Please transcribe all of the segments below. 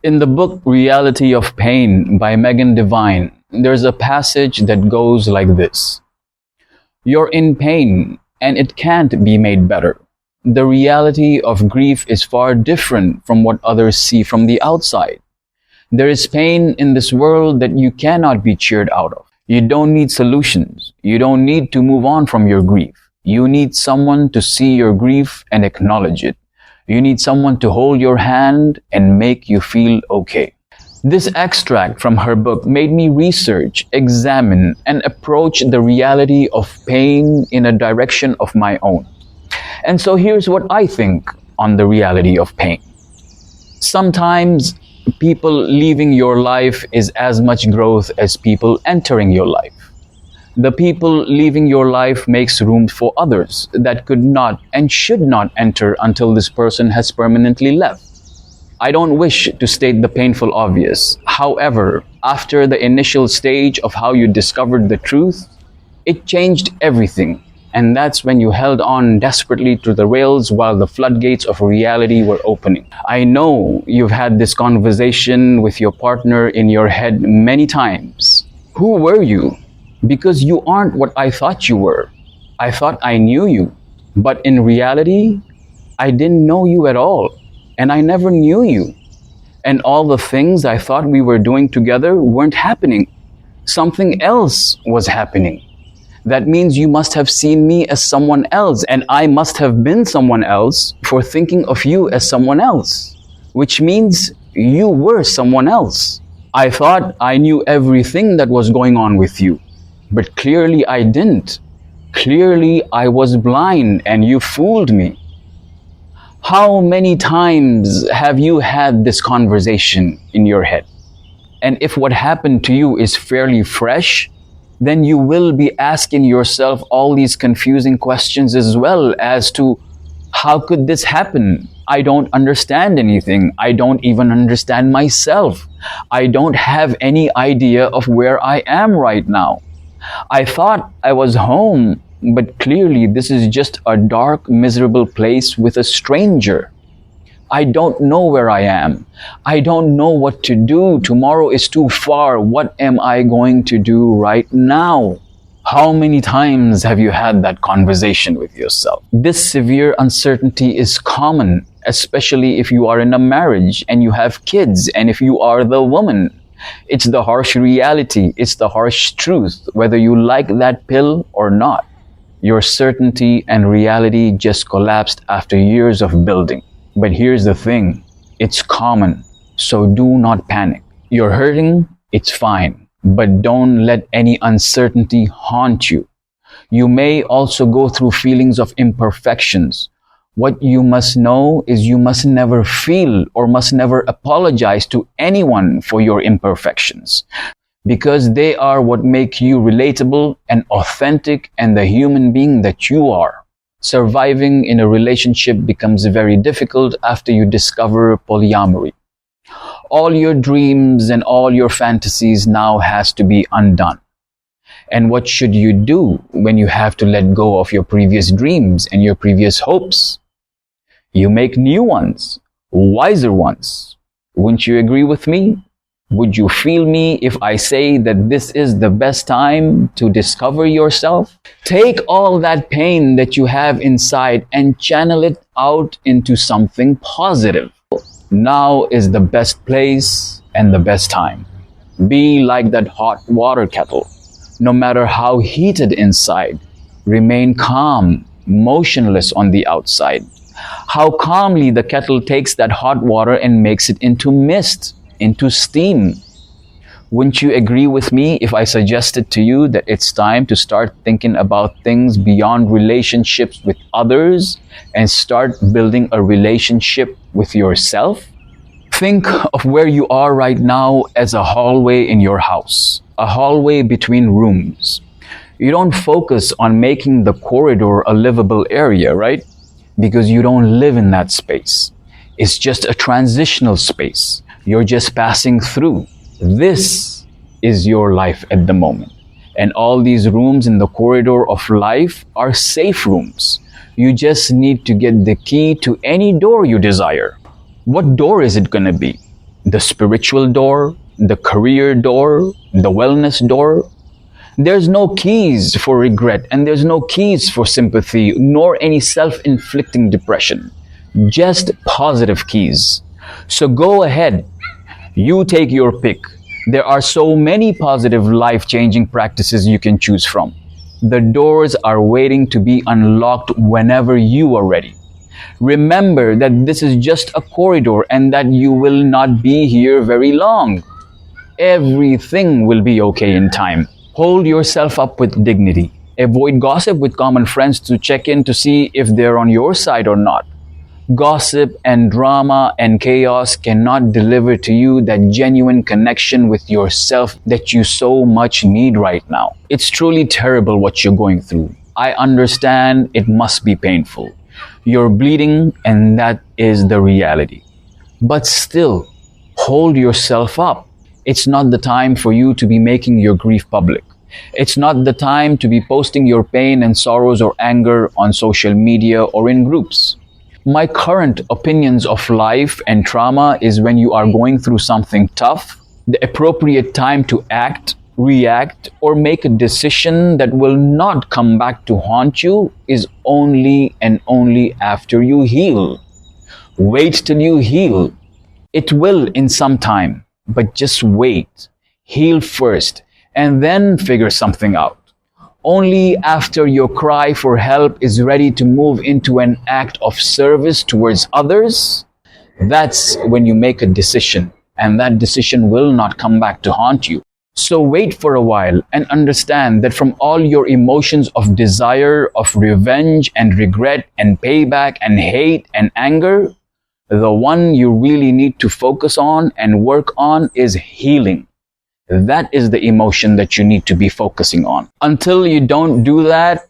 In the book Reality of Pain by Megan Devine, there's a passage that goes like this. You're in pain and it can't be made better. The reality of grief is far different from what others see from the outside. There is pain in this world that you cannot be cheered out of. You don't need solutions. You don't need to move on from your grief. You need someone to see your grief and acknowledge it. You need someone to hold your hand and make you feel okay. This extract from her book made me research, examine, and approach the reality of pain in a direction of my own. And so here's what I think on the reality of pain. Sometimes people leaving your life is as much growth as people entering your life. The people leaving your life makes room for others that could not and should not enter until this person has permanently left. I don't wish to state the painful obvious. However, after the initial stage of how you discovered the truth, it changed everything. And that's when you held on desperately to the rails while the floodgates of reality were opening. I know you've had this conversation with your partner in your head many times. Who were you? Because you aren't what I thought you were. I thought I knew you. But in reality, I didn't know you at all. And I never knew you. And all the things I thought we were doing together weren't happening. Something else was happening. That means you must have seen me as someone else, and I must have been someone else for thinking of you as someone else, which means you were someone else. I thought I knew everything that was going on with you, but clearly I didn't. Clearly I was blind and you fooled me. How many times have you had this conversation in your head? And if what happened to you is fairly fresh, then you will be asking yourself all these confusing questions as well as to how could this happen? I don't understand anything. I don't even understand myself. I don't have any idea of where I am right now. I thought I was home, but clearly this is just a dark, miserable place with a stranger. I don't know where I am. I don't know what to do. Tomorrow is too far. What am I going to do right now? How many times have you had that conversation with yourself? This severe uncertainty is common, especially if you are in a marriage and you have kids and if you are the woman. It's the harsh reality. It's the harsh truth, whether you like that pill or not. Your certainty and reality just collapsed after years of building. But here's the thing, it's common, so do not panic. You're hurting, it's fine, but don't let any uncertainty haunt you. You may also go through feelings of imperfections. What you must know is you must never feel or must never apologize to anyone for your imperfections, because they are what make you relatable and authentic and the human being that you are. Surviving in a relationship becomes very difficult after you discover polyamory. All your dreams and all your fantasies now has to be undone. And what should you do when you have to let go of your previous dreams and your previous hopes? You make new ones, wiser ones. Wouldn't you agree with me? Would you feel me if I say that this is the best time to discover yourself? Take all that pain that you have inside and channel it out into something positive. Now is the best place and the best time. Be like that hot water kettle. No matter how heated inside, remain calm, motionless on the outside. How calmly the kettle takes that hot water and makes it into mist, into steam. Wouldn't you agree with me if I suggested to you that it's time to start thinking about things beyond relationships with others and start building a relationship with yourself? Think of where you are right now as a hallway in your house, a hallway between rooms. You don't focus on making the corridor a livable area, right? Because you don't live in that space. It's just a transitional space. You're just passing through. This is your life at the moment. And all these rooms in the corridor of life are safe rooms. You just need to get the key to any door you desire. What door is it going to be? the spiritual door, the career door, the wellness door. There's no keys for regret, and there's no keys for sympathy, nor any self-inflicting depression. Just positive keys. So go ahead. You take your pick. There are so many positive, life-changing practices you can choose from. The doors are waiting to be unlocked whenever you are ready. Remember that this is just a corridor and that you will not be here very long. Everything will be okay in time. Hold yourself up with dignity. Avoid gossip with common friends to check in to see if they're on your side or not. Gossip and drama and chaos cannot deliver to you that genuine connection with yourself that you so much need right now. It's truly terrible what you're going through. I understand it must be painful. You're bleeding, and that is the reality. But still, hold yourself up. It's not the time for you to be making your grief public. It's not the time to be posting your pain and sorrows or anger on social media or in groups. My current opinions of life and trauma is when you are going through something tough, the appropriate time to act, react, or make a decision that will not come back to haunt you is only and only after you heal. Wait till you heal. It will in some time, but just wait. Heal first, and then figure something out. Only after your cry for help is ready to move into an act of service towards others, that's when you make a decision, and that decision will not come back to haunt you. So wait for a while and understand that from all your emotions of desire, of revenge and regret and payback and hate and anger, the one you really need to focus on and work on is healing. That is the emotion that you need to be focusing on. Until you don't do that,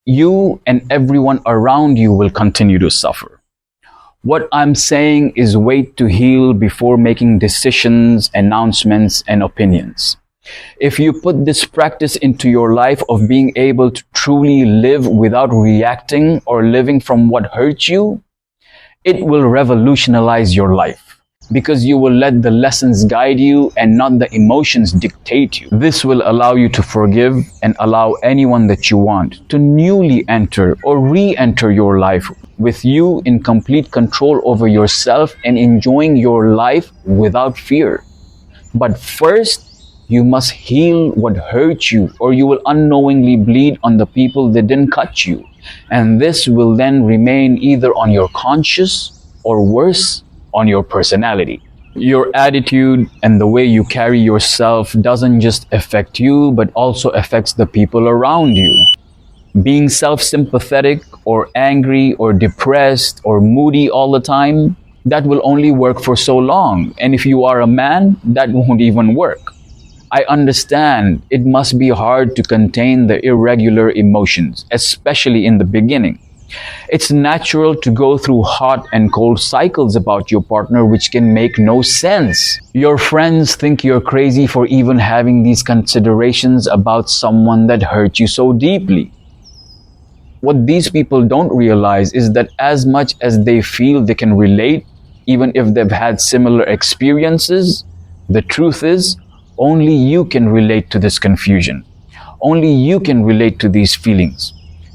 you and everyone around you will continue to suffer. What I'm saying is wait to heal before making decisions, announcements, and opinions. If you put this practice into your life of being able to truly live without reacting or living from what hurts you, it will revolutionize your life. Because you will let the lessons guide you and not the emotions dictate you. This will allow you to forgive and allow anyone that you want to newly enter or re-enter your life with you in complete control over yourself and enjoying your life without fear. But first, you must heal what hurt you, or you will unknowingly bleed on the people that didn't cut you. And this will then remain either on your conscience or worse, on your personality. Your attitude and the way you carry yourself doesn't just affect you, but also affects the people around you. Being self-sympathetic or angry or depressed or moody all the time, that will only work for so long. And if you are a man, that won't even work. I understand it must be hard to contain the irregular emotions, especially in the beginning. It's natural to go through hot and cold cycles about your partner, which can make no sense. Your friends think you're crazy for even having these considerations about someone that hurt you so deeply. What these people don't realize is that as much as they feel they can relate, even if they've had similar experiences, the truth is, only you can relate to this confusion. Only you can relate to these feelings.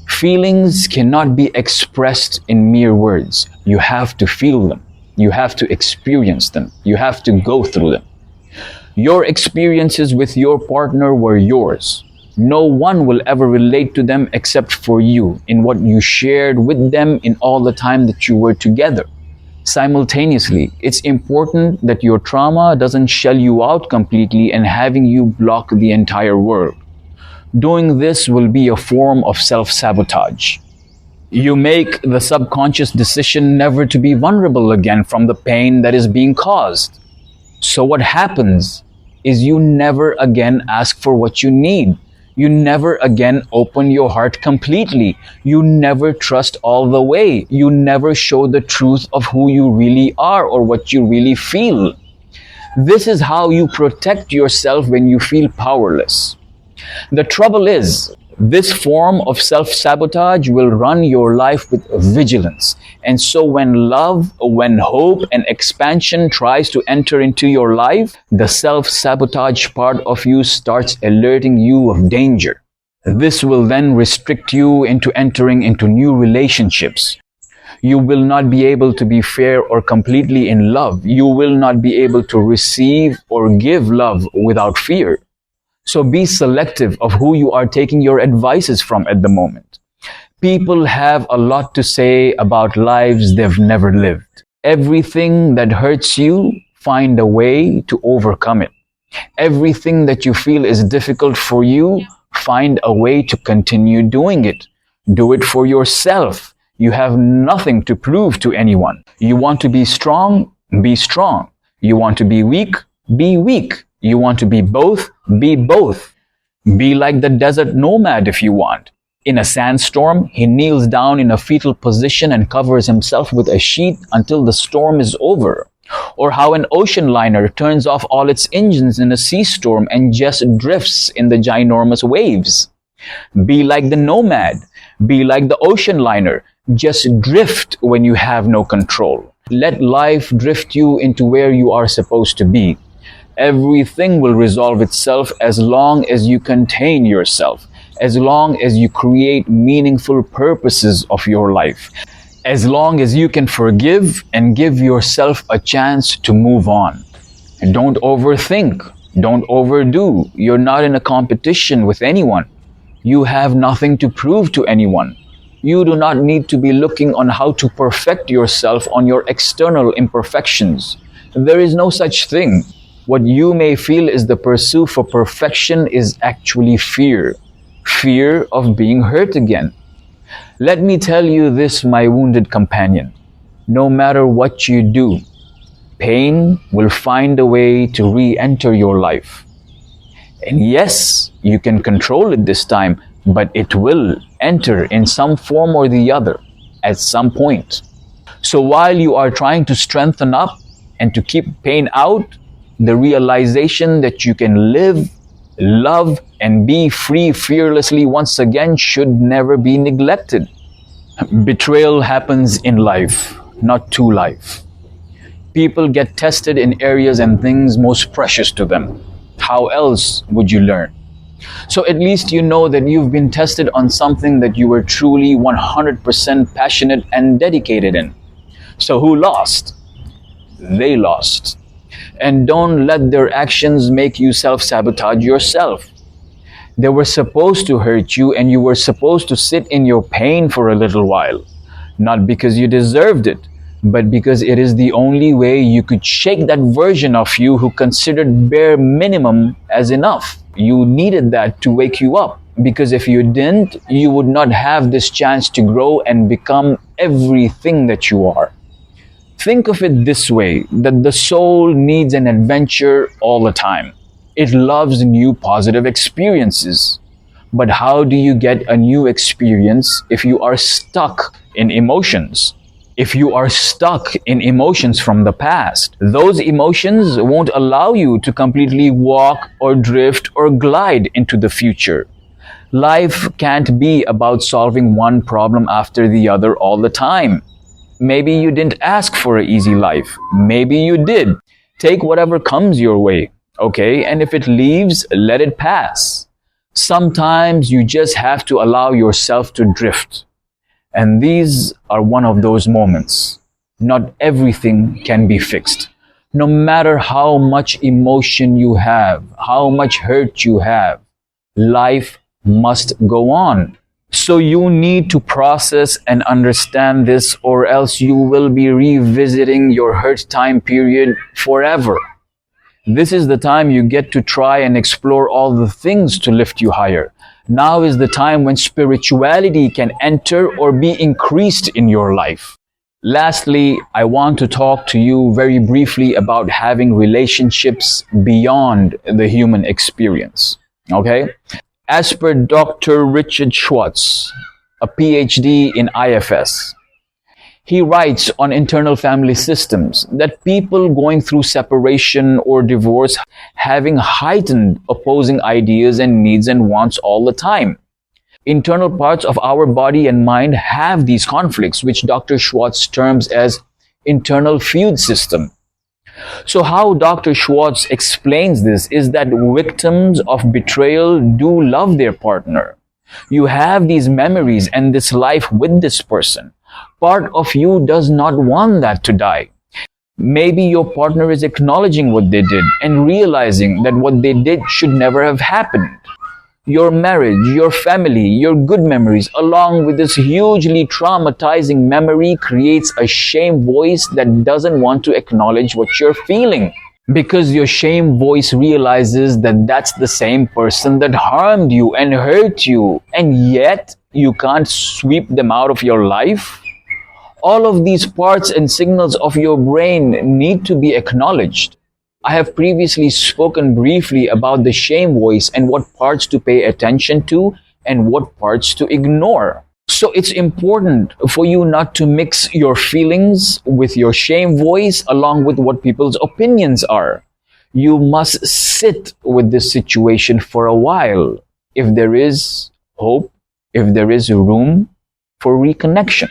Feelings cannot be expressed in mere words. You have to feel them. You have to experience them. You have to go through them. Your experiences with your partner were yours. No one will ever relate to them except for you in what you shared with them in all the time that you were together. Simultaneously, it's important that your trauma doesn't shell you out completely and having you block the entire world. Doing this will be a form of self-sabotage. You make the subconscious decision never to be vulnerable again from the pain that is being caused. So what happens is you never again ask for what you need. You never again open your heart completely. You never trust all the way. You never show the truth of who you really are or what you really feel. This is how you protect yourself when you feel powerless. The trouble is, This form of self-sabotage will run your life with vigilance. And so when love, when hope and expansion tries to enter into your life, the self-sabotage part of you starts alerting you of danger. This will then restrict you into entering into new relationships. You will not be able to be fair or completely in love. You will not be able to receive or give love without fear. So be selective of who you are taking your advices from at the moment. People have a lot to say about lives they've never lived. Everything that hurts you, find a way to overcome it. Everything that you feel is difficult for you, find a way to continue doing it. Do it for yourself. You have nothing to prove to anyone. You want to be strong? Be strong. You want to be weak? Be weak. You want to be both? Be both. Be like the desert nomad if you want. In a sandstorm, he kneels down in a fetal position and covers himself with a sheet until the storm is over. Or how an ocean liner turns off all its engines in a sea storm and just drifts in the ginormous waves. Be like the nomad. Be like the ocean liner. Just drift when you have no control. Let life drift you into where you are supposed to be. Everything will resolve itself as long as you contain yourself, as long as you create meaningful purposes of your life, as long as you can forgive and give yourself a chance to move on. And don't overthink, don't overdo. You're not in a competition with anyone. You have nothing to prove to anyone. You do not need to be looking on how to perfect yourself on your external imperfections. There is no such thing. What you may feel is the pursuit for perfection is actually fear. Fear of being hurt again. Let me tell you this, my wounded companion. No matter what you do, pain will find a way to re-enter your life. And yes, you can control it this time, but it will enter in some form or the other at some point. So while you are trying to strengthen up and to keep pain out, the realization that you can live, love, and be free fearlessly once again should never be neglected. Betrayal happens in life, not to life. People get tested in areas and things most precious to them. How else would you learn? So at least you know that you've been tested on something that you were truly 100% passionate and dedicated in. So who lost? They lost. And don't let their actions make you self-sabotage yourself. They were supposed to hurt you and you were supposed to sit in your pain for a little while. Not because you deserved it, but because it is the only way you could shake that version of you who considered bare minimum as enough. You needed that to wake you up, because if you didn't, you would not have this chance to grow and become everything that you are. Think of it this way, that the soul needs an adventure all the time. It loves new positive experiences. But how do you get a new experience if you are stuck in emotions? If you are stuck in emotions from the past, those emotions won't allow you to completely walk or drift or glide into the future. Life can't be about solving one problem after the other all the time. Maybe you didn't ask for an easy life. Maybe you did. Take whatever comes your way, okay? And if it leaves, let it pass. Sometimes you just have to allow yourself to drift. And these are one of those moments. Not everything can be fixed. No matter how much emotion you have, how much hurt you have, life must go on. So you need to process and understand this, or else you will be revisiting your hurt time period forever. This is the time you get to try and explore all the things to lift you higher. Now is the time when spirituality can enter or be increased in your life. Lastly, I want to talk to you very briefly about having relationships beyond the human experience. Okay? As per Dr. Richard Schwartz, a PhD in IFS, he writes on internal family systems that people going through separation or divorce having heightened opposing ideas and needs and wants all the time. Internal parts of our body and mind have these conflicts, which Dr. Schwartz terms as internal feud system. So how Dr. Schwartz explains this is that victims of betrayal do love their partner. You have these memories and this life with this person. Part of you does not want that to die. Maybe your partner is acknowledging what they did and realizing that what they did should never have happened. Your marriage, your family, your good memories, along with this hugely traumatizing memory, creates a shame voice that doesn't want to acknowledge what you're feeling. Because your shame voice realizes that that's the same person that harmed you and hurt you, and yet you can't sweep them out of your life. All of these parts and signals of your brain need to be acknowledged. I have previously spoken briefly about the shame voice and what parts to pay attention to and what parts to ignore. So it's important for you not to mix your feelings with your shame voice along with what people's opinions are. You must sit with this situation for a while if there is hope, if there is room for reconnection.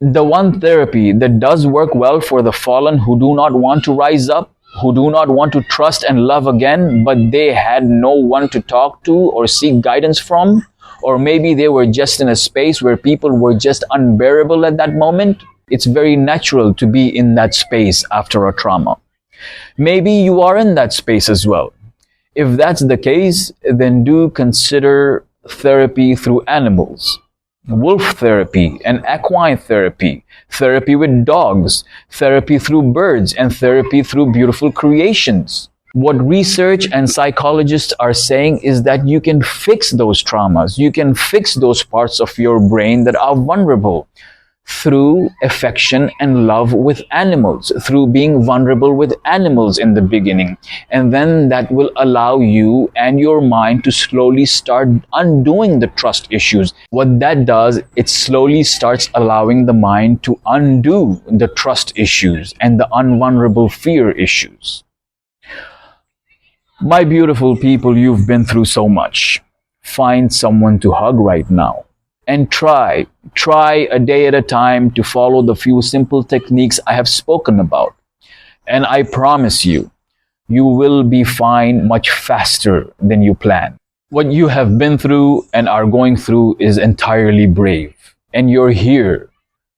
The one therapy that does work well for the fallen who do not want to rise up, who do not want to trust and love again, but they had no one to talk to or seek guidance from, or maybe they were just in a space where people were just unbearable at that moment. It's very natural to be in that space after a trauma. Maybe you are in that space as well. If that's the case, then do consider therapy through animals. Wolf therapy and equine therapy, therapy with dogs, therapy through birds, and therapy through beautiful creations. What research and psychologists are saying is that you can fix those traumas, you can fix those parts of your brain that are vulnerable through affection and love with animals, through being vulnerable with animals in the beginning. And then that will allow you and your mind to slowly start undoing the trust issues. What that does, it slowly starts allowing the mind to undo the trust issues and the unvulnerable fear issues. My beautiful people, you've been through so much. Find someone to hug right now. And try a day at a time to follow the few simple techniques I have spoken about. And I promise you, you will be fine much faster than you plan. What you have been through and are going through is entirely brave. And you're here,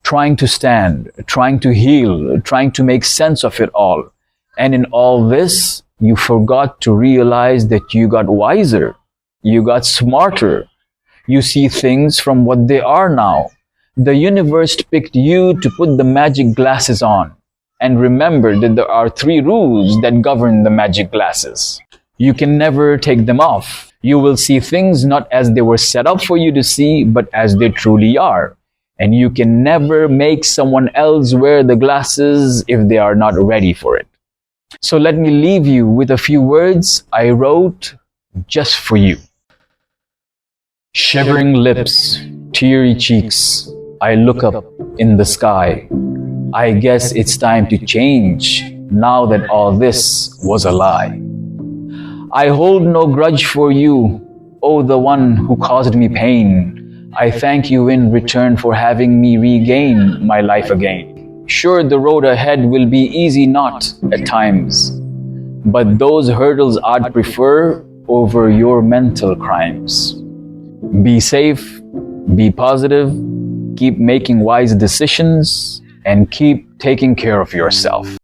trying to stand, trying to heal, trying to make sense of it all. And in all this, you forgot to realize that you got wiser, you got smarter. You see things from what they are now. The universe picked you to put the magic glasses on. And remember that there are 3 rules that govern the magic glasses. You can never take them off. You will see things not as they were set up for you to see, but as they truly are. And you can never make someone else wear the glasses if they are not ready for it. So let me leave you with a few words I wrote just for you. Shivering lips, teary cheeks, I look up in the sky. I guess it's time to change now that all this was a lie. I hold no grudge for you, oh the one who caused me pain. I thank you in return for having me regain my life again. Sure, the road ahead will be easy not at times, but those hurdles I'd prefer over your mental crimes. Be safe, be positive, keep making wise decisions, and keep taking care of yourself.